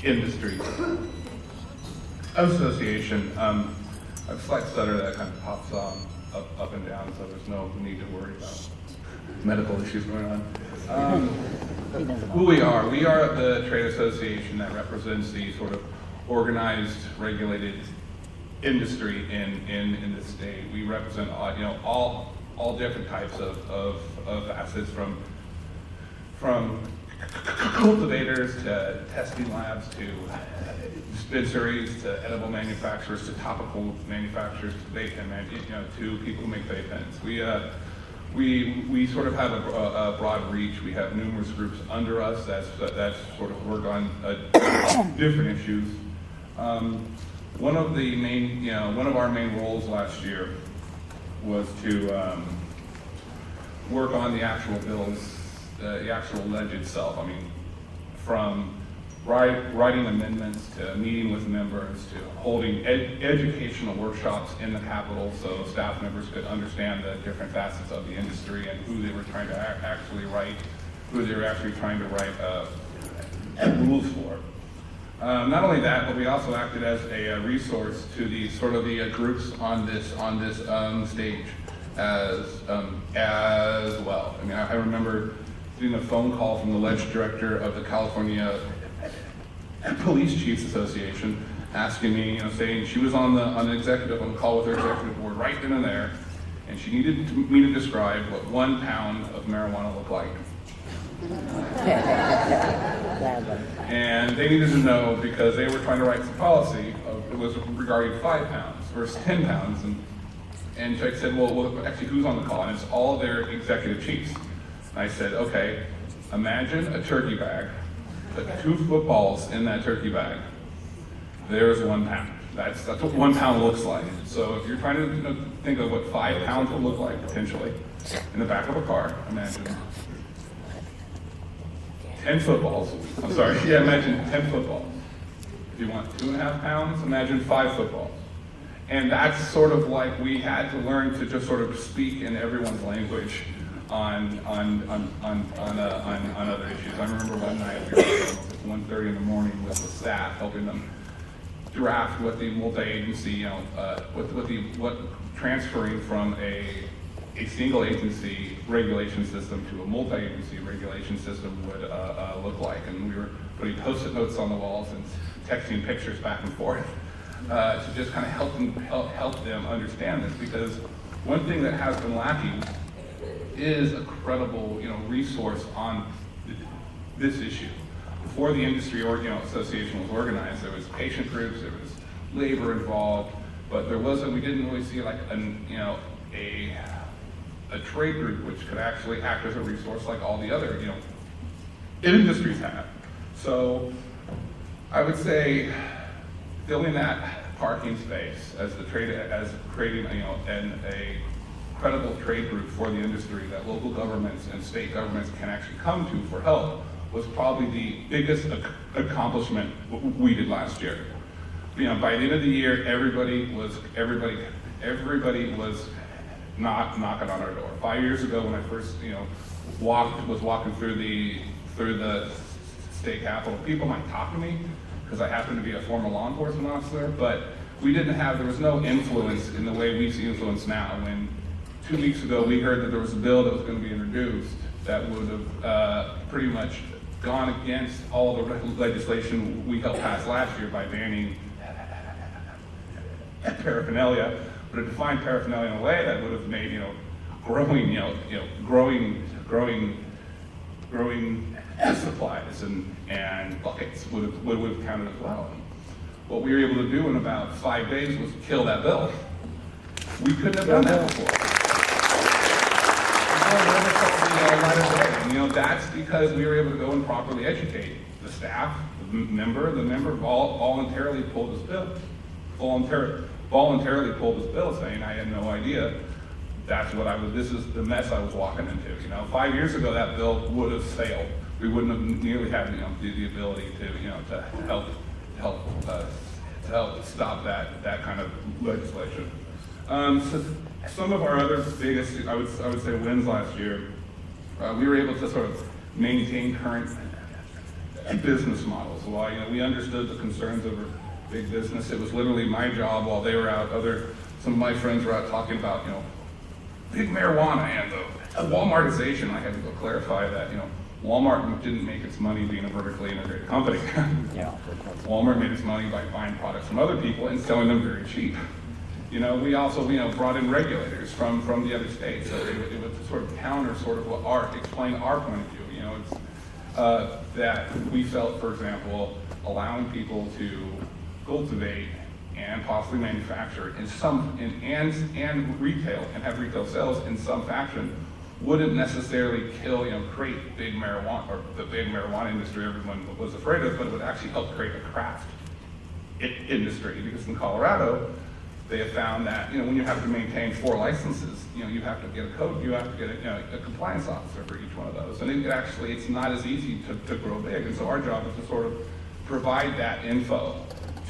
industry association. I have a slight stutter that kind of pops on up and down, so there's no need to worry about medical issues going on. Who we are the trade association that represents the sort of organized, regulated industry in the state. We represent all different types of assets, from cultivators to testing labs to dispensaries to edible manufacturers to topical manufacturers to vape pen, to people who make vape pens. We sort of have a broad reach. We have numerous groups under us that sort of work on different issues. One of our main roles last year was to work on the actual bills, the actual ledge itself. I mean, from writing amendments to meeting with members to holding educational workshops in the Capitol so staff members could understand the different facets of the industry and who they were trying to actually write rules for. Not only that, but we also acted as a resource to the sort of the groups on this stage as well. I mean, I remember getting a phone call from the ledge director of the California Police Chiefs Association asking me, saying she was on the call with her executive board right then and there, and she needed me to describe what 1 pound of marijuana looked like. And they needed to know because they were trying to write some policy. It was regarding 5 pounds versus 10 pounds, and I said, well, actually, who's on the call? And it's all their executive chiefs. And I said, okay, imagine a turkey bag. Put 2 footballs in that turkey bag. There's 1 pound. That's what 1 pound looks like. So if you're trying to think of what 5 pounds would look like potentially in the back of a car, imagine 10 footballs. I'm sorry. Yeah, imagine 10 footballs. If you want 2.5 pounds, imagine 5 footballs. And that's sort of like we had to learn to just sort of speak in everyone's language on other issues. I remember one night we were at 1:30 in the morning with the staff helping them draft what the multi-agency, what transferring from a single agency regulation system to a multi-agency regulation system would look like. And we were putting post-it notes on the walls and texting pictures back and forth to just kind of help them understand this, because one thing that has been lacking is a credible, resource on this issue. Before the industry association was organized, there was patient groups, there was labor involved, but we didn't really see like a trade group which could actually act as a resource like all the other, industries have. So I would say filling that parking space as creating, a credible trade group for the industry that local governments and state governments can actually come to for help was probably the biggest accomplishment we did last year. By the end of the year, everybody was knocking on our door. 5 years ago, when I first, was walking through the state capitol, people might talk to me because I happen to be a former law enforcement officer, but there was no influence in the way we see influence now. When 2 weeks ago we heard that there was a bill that was going to be introduced that would have pretty much gone against all the legislation we helped pass last year by banning paraphernalia, but it defined paraphernalia in a way that would have made growing supplies and buckets would have counted as well. What we were able to do in about 5 days was kill that bill. We couldn't have done that before. That's because we were able to go and properly educate the staff, the member voluntarily pulled his bill. Voluntarily pulled his bill saying, I had no idea this is the mess I was walking into. 5 years ago that bill would have failed. We wouldn't have nearly had the ability to help stop that kind of legislation. So some of our other biggest, I would say, wins last year, we were able to sort of maintain current business models. While we understood the concerns over big business, it was literally my job while they were out. Some of my friends were out talking about big marijuana and the Walmartization. I had to go clarify that Walmart didn't make its money being a vertically integrated company. Walmart made its money by buying products from other people and selling them very cheap. We also brought in regulators from the other states, so it would sort of counter sort of explain our point of view. It's that we felt, for example, allowing people to cultivate and possibly manufacture and retail and have retail sales in some fashion wouldn't necessarily create big marijuana, or the big marijuana industry everyone was afraid of, but it would actually help create a craft industry. Because in Colorado, they have found that when you have to maintain 4 licenses, you have to get a code, you have to get a compliance officer for each one of those, and it's not as easy to grow big. And so our job is to sort of provide that info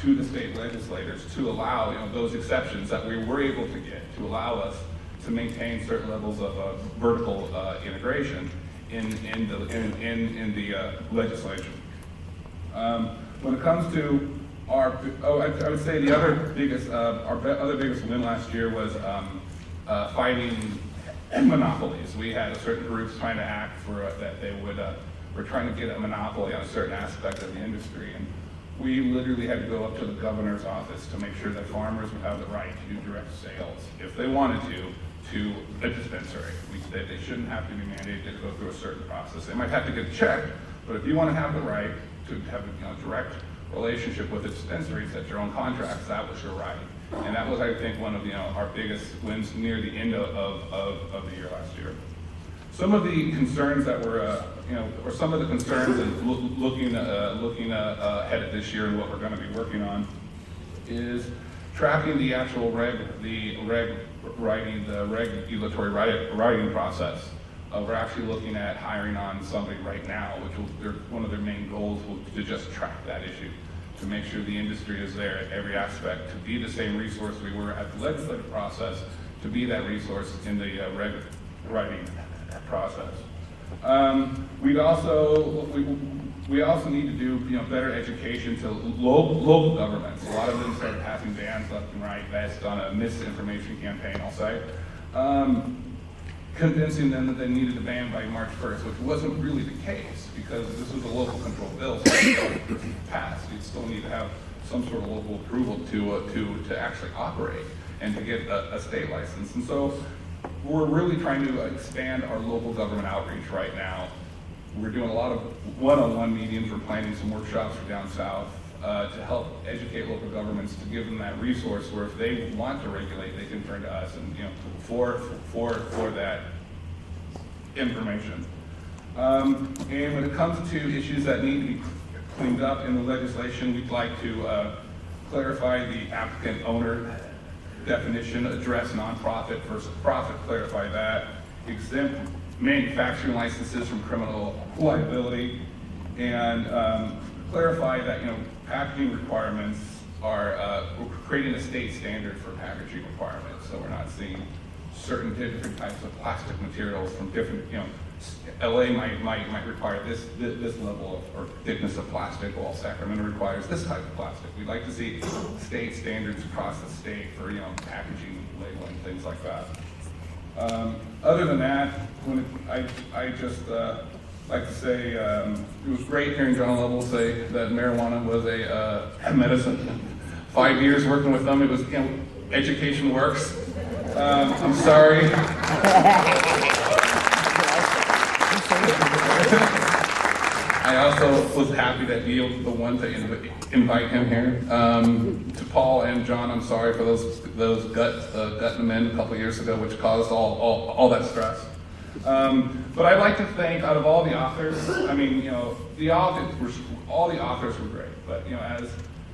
to the state legislators to allow those exceptions that we were able to get to allow us to maintain certain levels of vertical integration in the legislation. When it comes to I would say the other biggest, our other biggest win last year was fighting monopolies. We had certain groups trying to act for that they were trying to get a monopoly on a certain aspect of the industry, and we literally had to go up to the governor's office to make sure that farmers would have the right to do direct sales if they wanted to a dispensary. We said they shouldn't have to be mandated to go through a certain process. They might have to get checked, but if you want to have the right to have a direct relationship with the dispensaries, that's your own contracts, that was your right. And that was, I think, one of our biggest wins near the end of the year last year. Some of the concerns that were, or some of the concerns and looking ahead at this year and what we're going to be working on is tracking the actual regulatory writing process. We're actually looking at hiring on somebody right now, which one of their main goals will to just track that issue, to make sure the industry is there at every aspect, to be the same resource we were at the legislative process, to be that resource in the writing process. We also need to do better education to local governments. A lot of them started passing bans left and right based on a misinformation campaign, I'll say. Convincing them that they needed a ban by March 1st, which wasn't really the case because this was a local control bill, so it passed. You'd still need to have some sort of local approval to actually operate and to get a state license. And so we're really trying to expand our local government outreach right now. We're doing a lot of one-on-one meetings. We're planning some workshops for down south to help educate local governments, to give them that resource where if they want to regulate, they can turn to us and for that information. And when it comes to issues that need to be cleaned up in the legislation, we'd like to clarify the applicant owner definition, address nonprofit versus profit, clarify that, exempt manufacturing licenses from criminal liability, and clarify that packaging requirements are we're creating a state standard for packaging requirements, so we're not seeing certain different types of plastic materials from different, LA might require this level of or thickness of plastic, while Sacramento requires this type of plastic. We'd like to see state standards across the state for packaging, labeling, things like that. Other than that, I just like to say it was great hearing John Lovell say that marijuana was a medicine. 5 years working with them, it was education works. I'm sorry. I also was happy that Neil was the one to invite him here. To Paul and John, I'm sorry for those gutting them in a couple years ago, which caused all that stress. But I'd like to thank, out of all the authors, I mean, all the authors were great, but as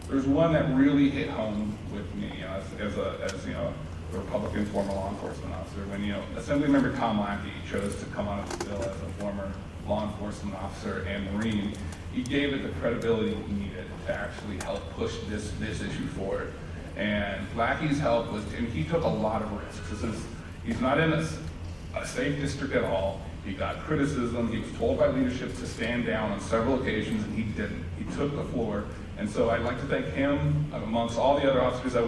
there's one that really hit home with me, as a Republican former law enforcement officer, when Assemblymember Tom Lackey chose to come on the bill as a former law enforcement officer and Marine. He gave it the credibility he needed to actually help push this issue forward. And Lackey's help was, and he took a lot of risks. He's not in a safe district at all. He got criticism. He was told by leadership to stand down on several occasions, and he didn't. He took the floor. And so I'd like to thank him, amongst all the other officers that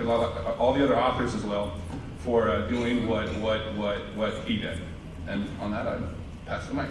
all the other authors as well, for doing what he did. And on that, I pass the mic.